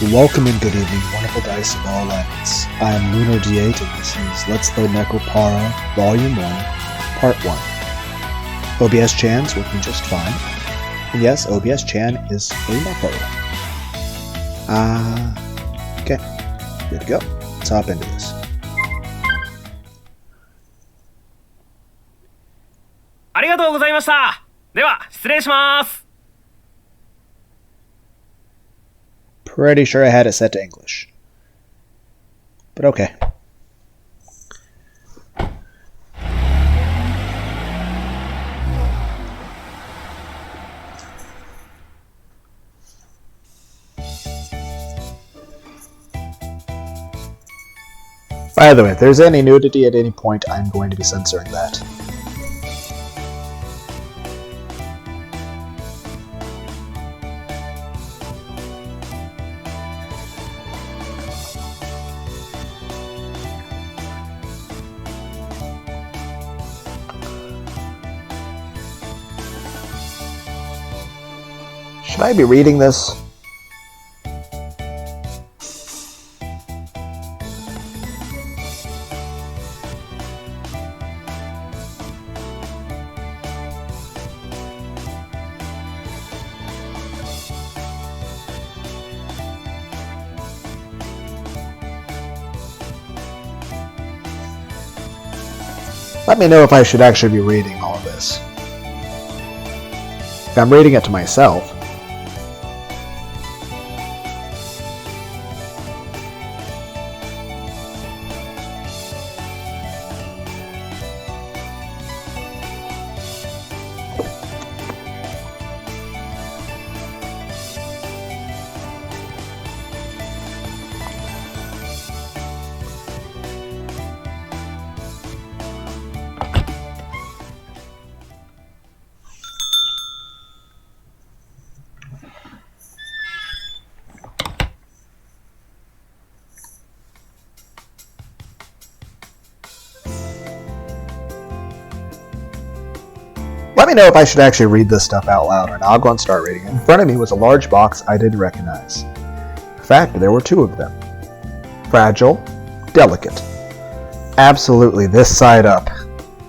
Welcome and good evening, wonderful dice of all lands. I am Lunar D8 and this is Let's Play Nekopara Volume 1, Part 1. OBS Chan's working just fine. And yes, OBS Chan is a nekopara. Okay, good to go. Let's hop into this. Pretty sure I had it set to English. But okay. By the way, if there's any nudity at any point, I'm going to be censoring that. Should I be reading this? Let me know if I should actually be reading all of this. If I'm reading it to myself. Let me know if I should actually read this stuff out loud, and I'll go and start reading it. In front of me was a large box I didn't recognize. In fact, there were two of them. Fragile, delicate. Absolutely, this side up.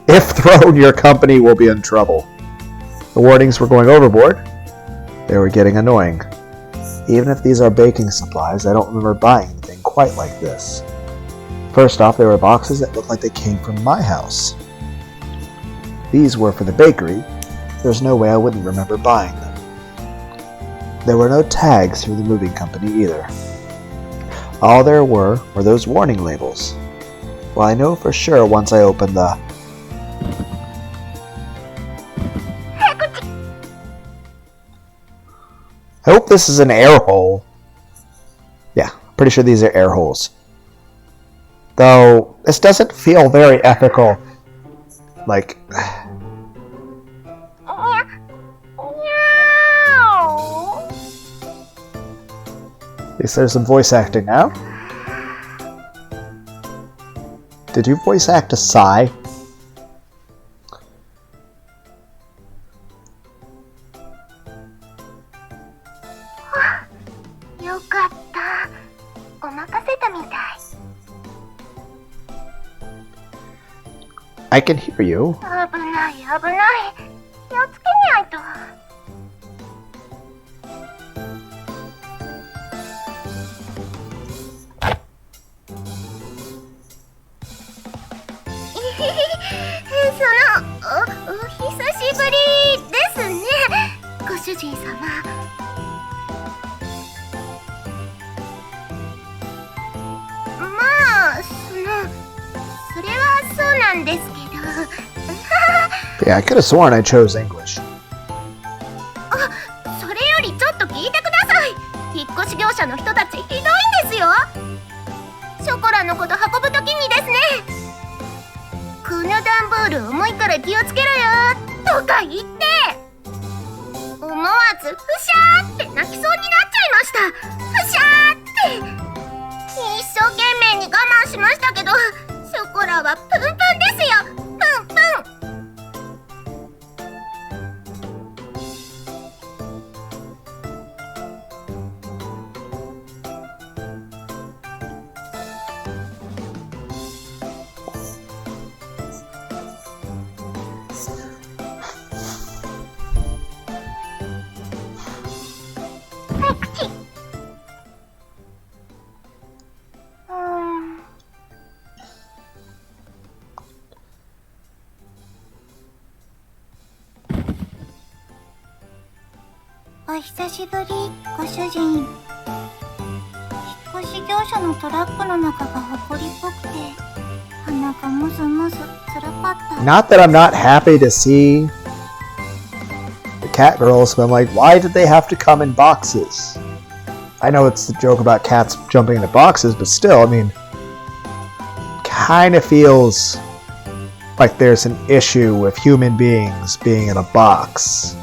If thrown, your company will be in trouble. The warnings were going overboard. They were getting annoying. Even if these are baking supplies, I don't remember buying anything quite like this. First off, there were boxes that looked like they came from my house. These were for the bakery. There's no way I wouldn't remember buying them. There were no tags through the moving company either. All there were those warning labels. Well, I know for sure once I opened the... I hope this is an air hole. Yeah, pretty sure these are air holes. Though, this doesn't feel very ethical. Like... At least there's some voice acting now. Did you voice act a sigh? I can hear you. Yeah, I could have sworn I chose English. 久しぶり、ご主人。引っ越し業者のトラックの中が埃っぽくて、鼻がムズムズ、つらかった。Not that I'm not happy to see the cat girls, but I'm like, why did they have to come in boxes? I know it's the joke about cats jumping into boxes, but still, I mean, kind of feels like there's an issue with human beings being in a box.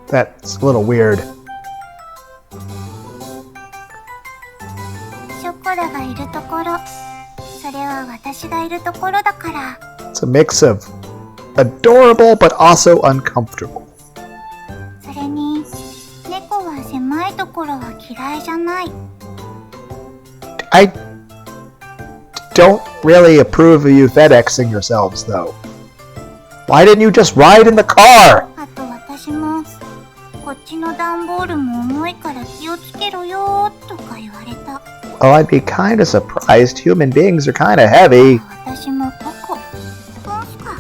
That's a little weird. ショコラがいるところ、それは私がいるところだから。It's a mix of adorable but also uncomfortable. それに、猫は狭いところは嫌いじゃない。I don't really approve of you FedExing yourselves, though. Why didn't you just ride in the car? あと私も、こっちの段ボールも重いから気をつけろよとか言われた。Oh, I'd be kind of surprised. Human beings are kind of heavy. 私もポコ、ポンスか。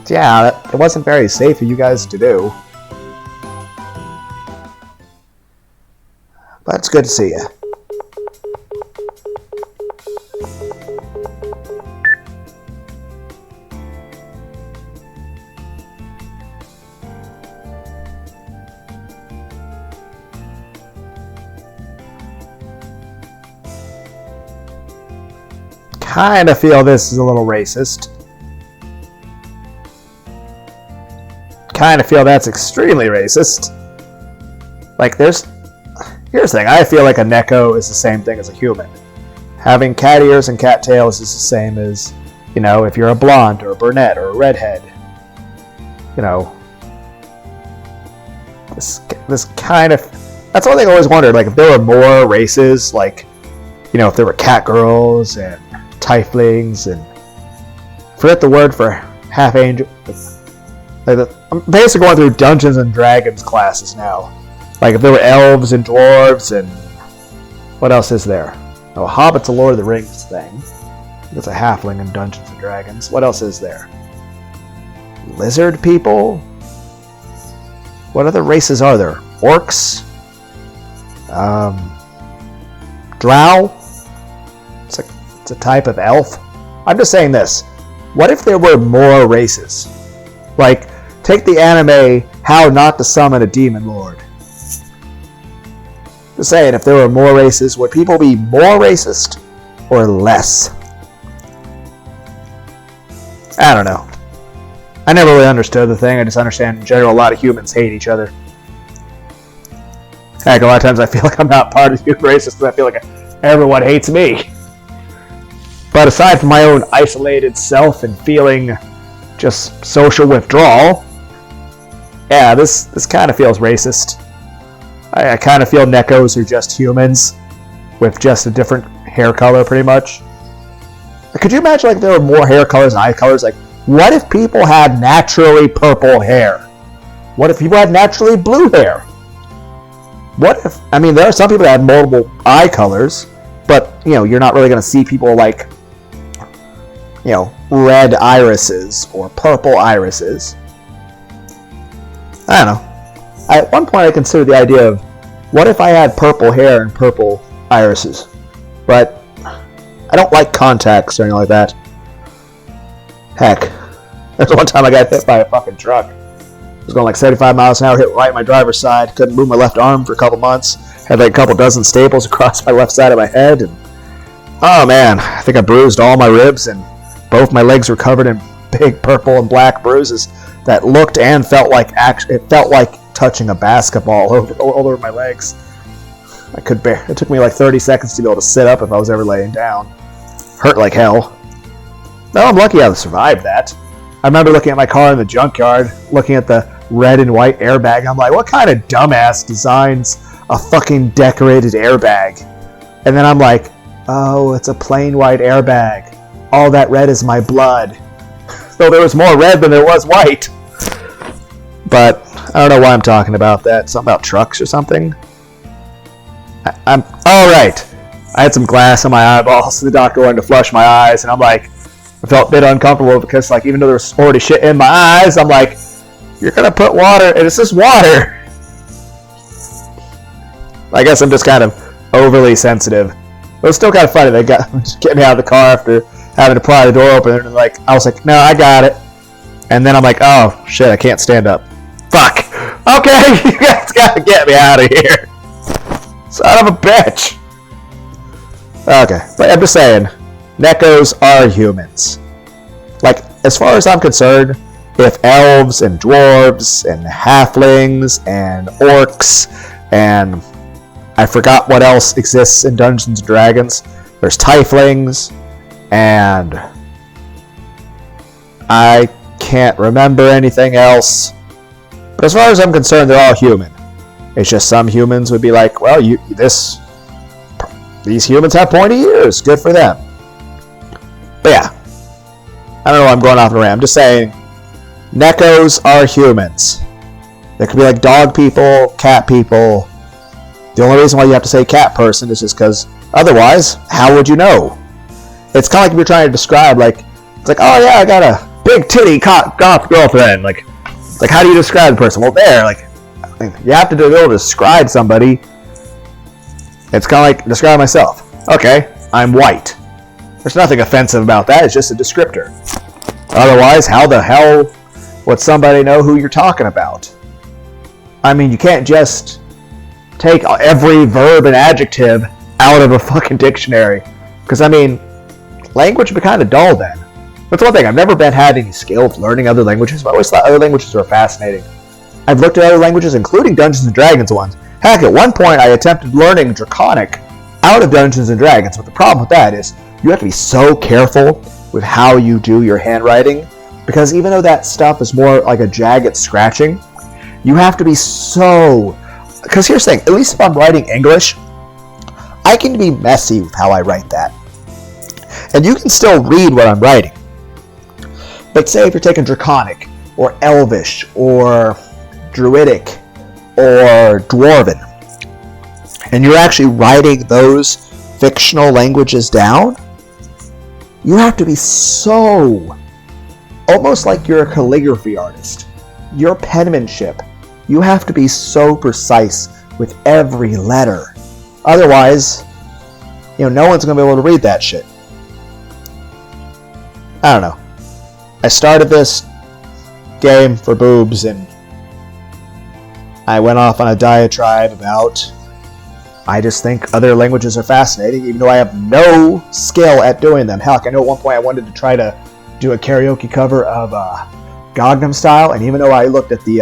Yeah, it wasn't very safe for you guys to do. But it's good to see you. Kind of feel this is a little racist. Kind of feel that's extremely racist. Like, here's the thing. I feel like a neko is the same thing as a human. Having cat ears and cat tails is the same as, you know, if you're a blonde or a brunette or a redhead. You know, this kind of, that's one thing I always wondered. Like, if there were more races, like, you know, if there were cat girls and tieflings and, forget the word for half angel. I'm basically going through Dungeons and Dragons classes now. Like if there were elves and dwarves and what else is there? Oh, Hobbit's a Lord of the Rings thing. It's a halfling in Dungeons and Dragons. What else is there? Lizard people? What other races are there? Orcs? Drow? It's a type of elf. I'm just saying this. What if there were more races? Like, take the anime How Not to Summon a Demon Lord. Just saying, if there were more races, would people be more racist or less? I don't know. I never really understood the thing. I just understand in general a lot of humans hate each other. Heck, a lot of times I feel like I'm not part of the human race because I feel like everyone hates me. But aside from my own isolated self and feeling just social withdrawal, yeah, this kind of feels racist. I kind of feel nekos are just humans with just a different hair color, pretty much. Could you imagine like there were more hair colors and eye colors? Like, what if people had naturally purple hair? What if people had naturally blue hair? What if, I mean, there are some people that have multiple eye colors, but, you know, you're not really going to see people like, you know, red irises or purple irises. I don't know. At one point I considered the idea of, what if I had purple hair and purple irises? But I don't like contacts or anything like that. Heck, there's one time I got hit by a fucking truck. I was going like 75 miles an hour, hit right in my driver's side, couldn't move my left arm for a couple months, had like a couple dozen staples across my left side of my head, and oh man, I think I bruised all my ribs, and both my legs were covered in big purple and black bruises that looked and felt like it felt like touching a basketball all over my legs. I could bear. It took me like 30 seconds to be able to sit up if I was ever laying down. Hurt like hell. Well, I'm lucky I survived that. I remember looking at my car in the junkyard, looking at the red and white airbag. I'm like, what kind of dumbass designs a fucking decorated airbag? And then I'm like, oh, it's a plain white airbag. All that red is my blood. So there was more red than there was white. But I don't know why I'm talking about that. Something about trucks or something. I'm all right. I had some glass on my eyeballs, so the doctor wanted to flush my eyes, and I'm like, I felt a bit uncomfortable because, like, even though there was already shit in my eyes, I'm like, you're gonna put water, and it's just water. I guess I'm just kind of overly sensitive. It was still kind of funny. They got getting me out of the car after having to pry the door open, and like, I was like, no, I got it. And then I'm like, oh shit, I can't stand up. Fuck. Okay, you guys gotta get me out of here. Son of a bitch. Okay, but I'm just saying, nekos are humans. Like, as far as I'm concerned, if elves and dwarves and halflings and orcs and I forgot what else exists in Dungeons & Dragons. There's tieflings and I can't remember anything else. But as far as I'm concerned, they're all human. It's just some humans would be like, well, these humans have pointy ears. Good for them. But yeah. I don't know why I'm going off on a rant. I'm just saying, nekos are humans. There could be like dog people, cat people. The only reason why you have to say cat person is just because otherwise, how would you know? It's kind of like if you're trying to describe, like, it's like, oh yeah, I got a big titty goth girlfriend. Like, how do you describe the person? Well, you have to be able to describe somebody. It's kind of like describe myself. Okay, I'm white. There's nothing offensive about that. It's just a descriptor. Otherwise, how the hell would somebody know who you're talking about? I mean, you can't just take every verb and adjective out of a fucking dictionary. Because, I mean, language would be kind of dull then. That's one thing. I've never had any skill of learning other languages, but I always thought other languages were fascinating. I've looked at other languages, including Dungeons & Dragons ones. Heck, at one point I attempted learning Draconic out of Dungeons & Dragons, but the problem with that is you have to be so careful with how you do your handwriting, because even though that stuff is more like a jagged scratching, you have to be so... Because here's the thing, at least if I'm writing English, I can be messy with how I write that. And you can still read what I'm writing. But say if you're taking Draconic, or Elvish, or Druidic, or Dwarven, and you're actually writing those fictional languages down, you have to be so... almost like you're a calligraphy artist. Your penmanship, you have to be so precise with every letter. Otherwise, no one's going to be able to read that shit. I don't know. I started this game for boobs and I went off on a diatribe about I just think other languages are fascinating, even though I have no skill at doing them. Heck, I know at one point I wanted to try to do a karaoke cover of Gangnam Style, and even though I looked at the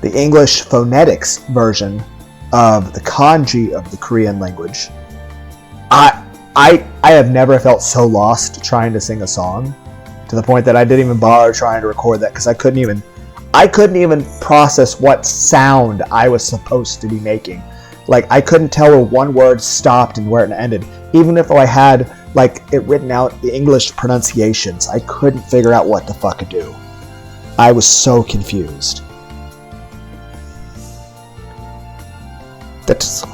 English phonetics version of the kanji of the Korean language, I have never felt so lost trying to sing a song, to the point that I didn't even bother trying to record that because I couldn't even process what sound I was supposed to be making. Like, I couldn't tell where one word stopped and where it ended. Even if I had like it written out the English pronunciations, I couldn't figure out what the fuck to do. I was so confused. That's...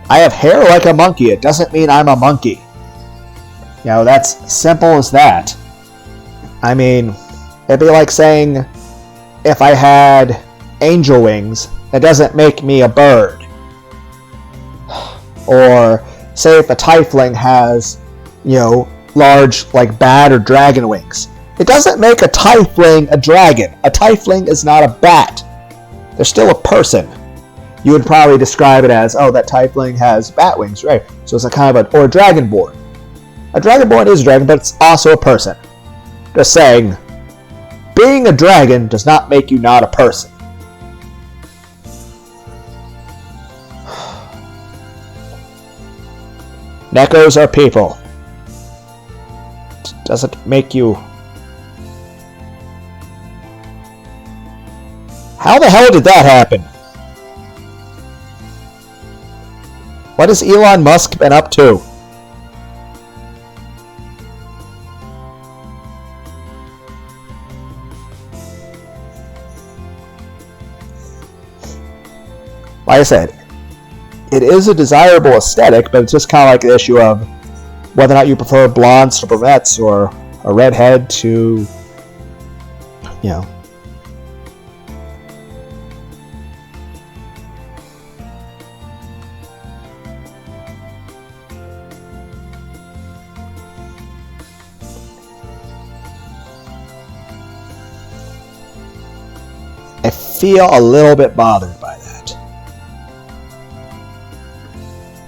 I have hair like a monkey. It doesn't mean I'm a monkey. That's simple as that. I mean, it'd be like saying if I had angel wings, it doesn't make me a bird. Or say if a tiefling has, large like bat or dragon wings, it doesn't make a tiefling a dragon. A tiefling is not a bat. They're still a person. You would probably describe it as, oh, that tiefling has bat wings, right? So it's a kind of or a dragonborn. A dragonborn is a dragon, but it's also a person. Just saying, being a dragon does not make you not a person. Nekos are people. Doesn't make you... How the hell did that happen? What has Elon Musk been up to? like I said, it is a desirable aesthetic, but it's just kind of like the issue of whether or not you prefer blondes to brunettes or a redhead to, you know. I feel a little bit bothered by that.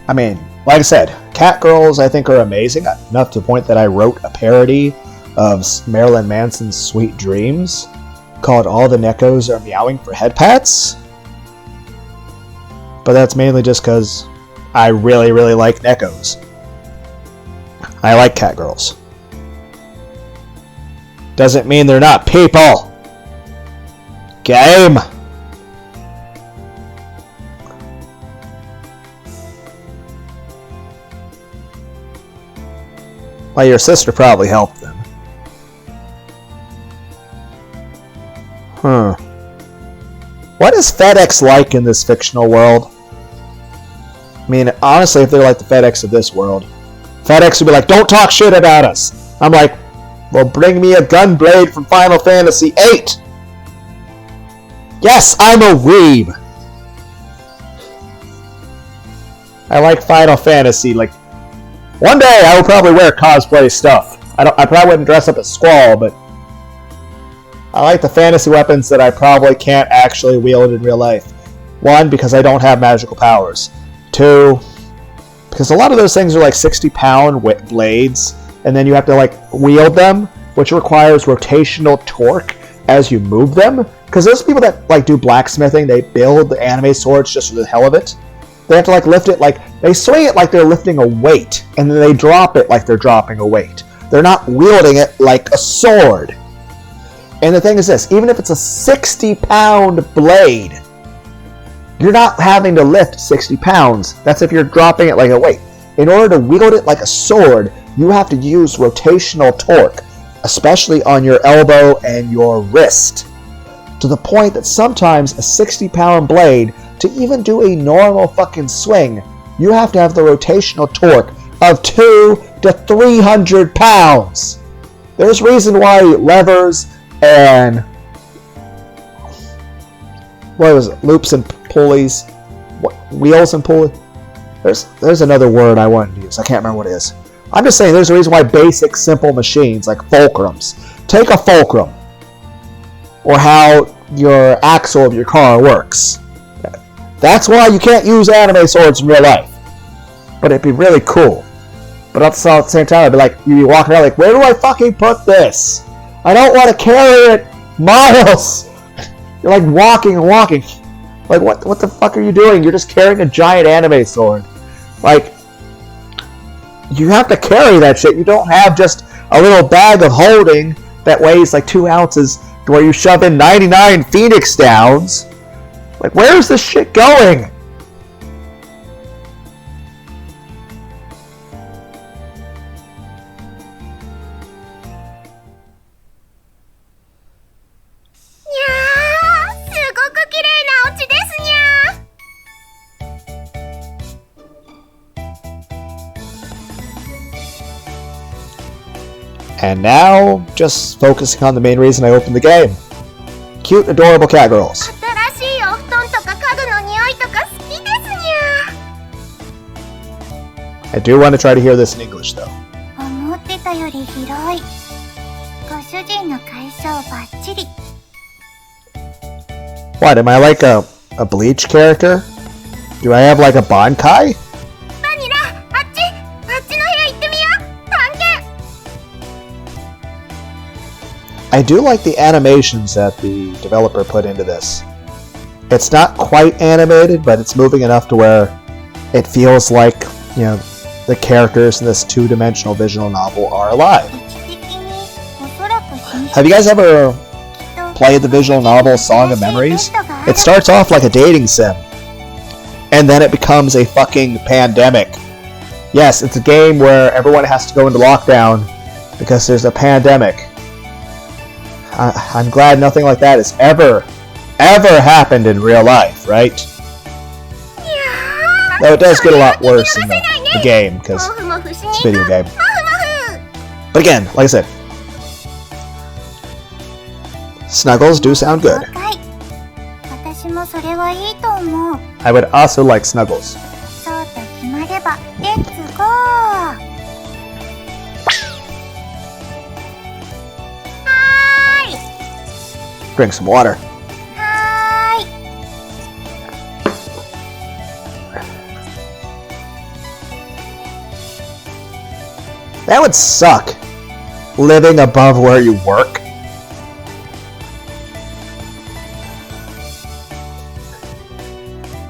I mean, like I said, cat girls I think are amazing, enough to the point that I wrote a parody of Marilyn Manson's Sweet Dreams called All the Nekos Are Meowing for Head Pats. But that's mainly just because I really, really like nekos. I like cat girls. Doesn't mean they're not people. Game! Well, your sister probably helped them. What is FedEx like in this fictional world? I mean, honestly, if they're like the FedEx of this world, FedEx would be like, don't talk shit about us. I'm like, well, bring me a gun blade from Final Fantasy VIII. Yes, I'm a weeb. I like Final Fantasy. Like, one day I will probably wear cosplay stuff. I probably wouldn't dress up as Squall, but I like the fantasy weapons that I probably can't actually wield in real life. One, because I don't have magical powers. Two, because a lot of those things are like 60-pound blades, and then you have to like wield them, which requires rotational torque as you move them. Because those people that like do blacksmithing, they build the anime swords just for the hell of it. They have to like lift it like, they swing it like they're lifting a weight, and then they drop it like they're dropping a weight. They're not wielding it like a sword. And the thing is this, even if it's a 60-pound blade, you're not having to lift 60 pounds. That's if you're dropping it like a weight. In order to wield it like a sword, you have to use rotational torque, especially on your elbow and your wrist. To the point that sometimes a 60-pound blade, to even do a normal fucking swing, you have to have the rotational torque of 200 to 300 pounds. There's reason why levers and what was it? Loops and pulleys, wheels and pulleys. There's another word I wanted to use. I can't remember what it is. I'm just saying there's a reason why basic simple machines like fulcrums. Take a fulcrum, or how your axle of your car works. That's why you can't use anime swords in real life. But it'd be really cool. But at the same time, I'd be like, you'd be walking around like, where do I fucking put this? I don't want to carry it miles. You're like walking and walking. Like, what the fuck are you doing? You're just carrying a giant anime sword. Like, you have to carry that shit. You don't have just a little bag of holding that weighs like 2 ounces to where you shove in 99 Phoenix Downs. Like, where's this shit going? And now, just focusing on the main reason I opened the game. Cute, adorable cat girls. I do want to try to hear this in English, though. What, am I like a Bleach character? Do I have like a Bankai? I do like the animations that the developer put into this. It's not quite animated, but it's moving enough to where it feels like, you know, the characters in this two-dimensional visual novel are alive. Have you guys ever played the visual novel Song of Memories? It starts off like a dating sim, and then it becomes a fucking pandemic. Yes, it's a game where everyone has to go into lockdown because there's a pandemic. I'm glad nothing like that has ever happened in real life, right? Though it does get a lot worse in the game, because it's a video game. But again, like I said, snuggles do sound good. 私もそれはいいと思う。 I would also like snuggles. そうと決まれば、レッツゴー。 Drink some water. はーい。 That would suck. Living above where you work.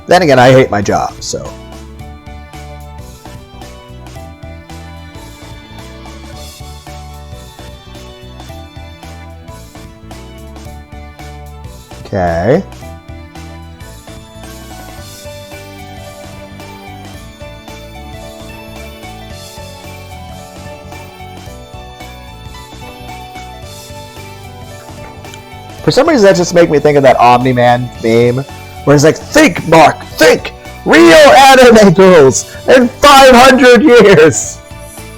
Then again, I hate my job, so. Okay. For some reason, that just makes me think of that Omniman meme, where it's like, think, Mark, think! Real anime girls in 500 years!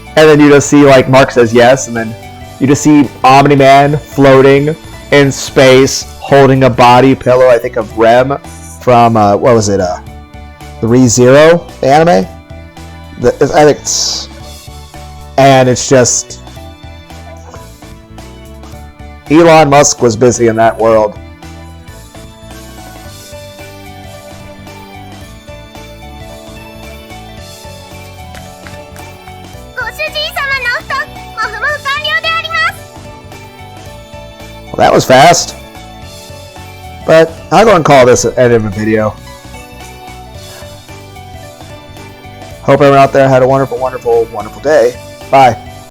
And then you just see, like, Mark says yes, and then you just see Omniman floating in space, holding a body pillow, I think of Rem from, what was it, the ReZero, the anime? I think it's... And it's just... Elon Musk was busy in that world. ご主人様のお布団、もふもふ完了であります。 Well, that was fast. But I'll go and call this the end of the video. Hope everyone out there had a wonderful, wonderful, wonderful day. Bye.